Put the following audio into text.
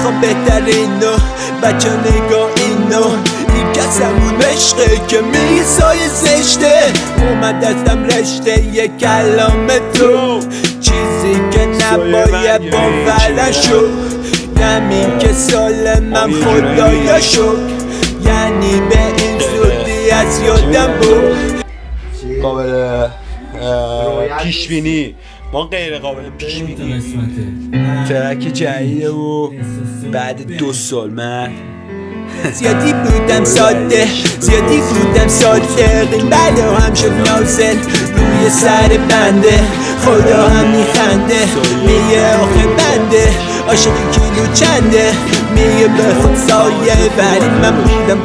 میخوام بهترینو بچه نگاه اینو این کس همون عشقه که میسای زشته اومد دستم رشته یه کلام تو چیزی که نباید باور شد همین که سال من خدایا شد یعنی به این زودی از یادم بود قابل پیشبینی ما غیر قابل پیشبینی ترک جدیده و بعد 2 سال من زیادی بودم ساده زیادی بودم صادق این بلا هم شد نازل روی سر بنده خدا هم میخنده میگه آخه بنده عاشق کیلو چنده میگه به خود سایه ولی من بودم